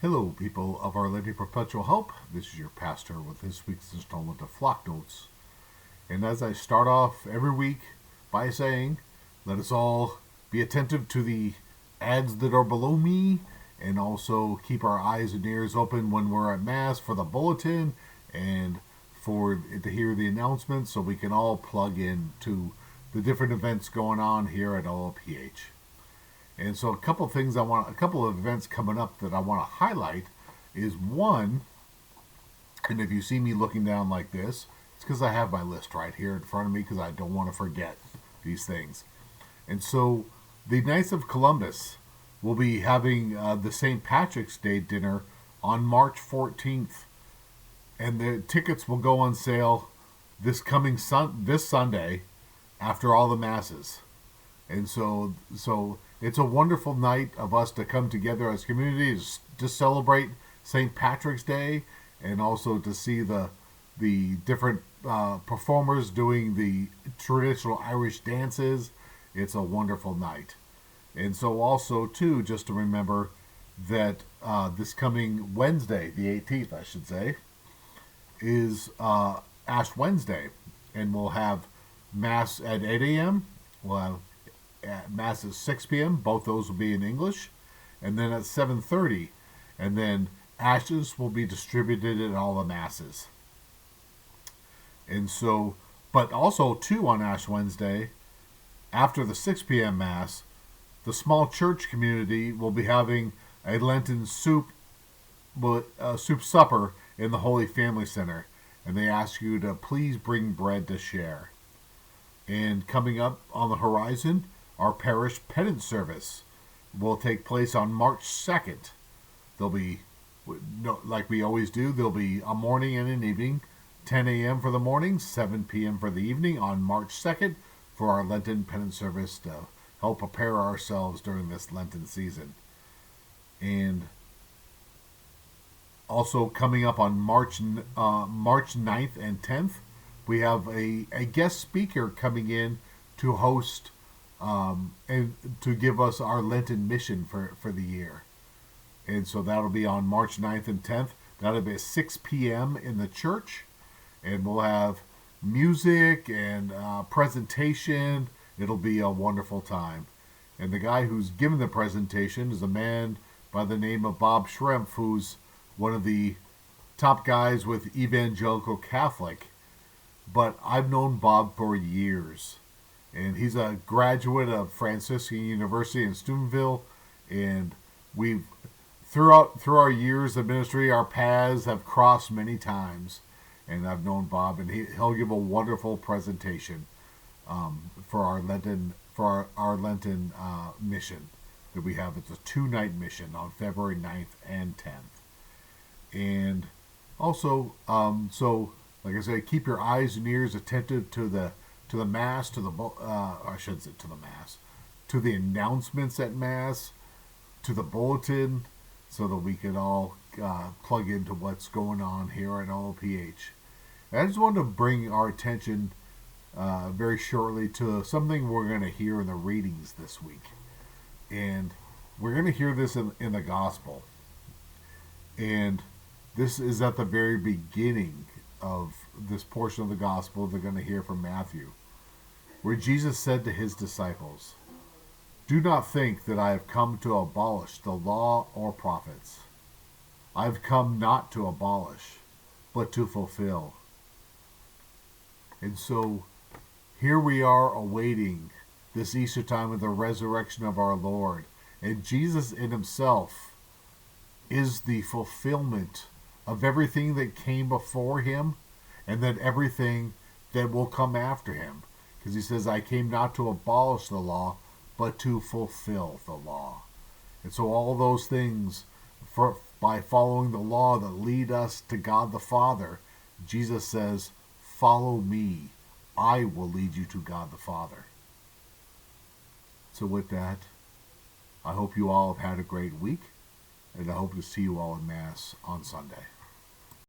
Hello, people of Our Lady Perpetual Help. This is your pastor with this week's installment of Flock Notes. And as I start off every week by saying, let us all be attentive to the ads that are below me, and also keep our eyes and ears open when we're at Mass for the bulletin and to hear the announcements, so we can all plug in to the different events going on here at OLPH. And so a couple of events coming up that I want to highlight is one, and if you see me looking down like this, it's because I have my list right here in front of me because I don't want to forget these things. And so the Knights of Columbus will be having the St. Patrick's Day dinner on March 14th. And the tickets will go on sale this Sunday after all the masses. And so it's a wonderful night of us to come together as communities to celebrate St. Patrick's Day, and also to see the different performers doing the traditional Irish dances. It's a wonderful night. And so also, too, just to remember that this coming Wednesday, the 18th, I should say, is Ash Wednesday. And we'll have Mass at 8 a.m. We'll have Mass at 6 p.m. Both those will be in English. And then at 7:30. And then ashes will be distributed at all the Masses. And so, but also, too, on Ash Wednesday, after the 6 p.m. Mass, the small church community will be having a Lenten soup supper in the Holy Family Center. And they ask you to please bring bread to share. And coming up on the horizon, our parish penance service will take place on March 2nd. There'll be, like we always do, there'll be a morning and an evening, 10 a.m. for the morning, 7 p.m. for the evening on March 2nd for our Lenten penance service to help prepare ourselves during this Lenten season. And also coming up on March 9th and 10th, we have a guest speaker coming in to host and to give us our Lenten mission for the year. And so that'll be on March 9th and 10th. That'll be at 6 p.m. in the church. And we'll have music and presentation. It'll be a wonderful time. And the guy who's giving the presentation is a man by the name of Bob Schrempf, who's one of the top guys with Evangelical Catholic. But I've known Bob for years. And he's a graduate of Franciscan University in Steubenville. And we've, through our years of ministry, our paths have crossed many times. And I've known Bob, and he'll give a wonderful presentation for our Lenten mission that we have. It's a 2-night mission on February 9th and 10th. And also, so like I say, keep your eyes and ears attentive to the Mass, to the announcements at Mass, to the bulletin, so that we can all plug into what's going on here at OLPH. I just wanted to bring our attention very shortly to something we're going to hear in the readings this week. And we're going to hear this in the Gospel. And this is at the very beginning of this portion of the Gospel they're going to hear from Matthew, where Jesus said to his disciples, "Do not think that I have come to abolish the law or prophets. I have come not to abolish, but to fulfill." And so here we are awaiting this Easter time of the resurrection of our Lord. And Jesus in himself is the fulfillment of everything that came before him, and then everything that will come after him. Because he says, "I came not to abolish the law, but to fulfill the law." And so all those things, by following the law that lead us to God the Father, Jesus says, "Follow me. I will lead you to God the Father." So with that, I hope you all have had a great week, and I hope to see you all in Mass on Sunday.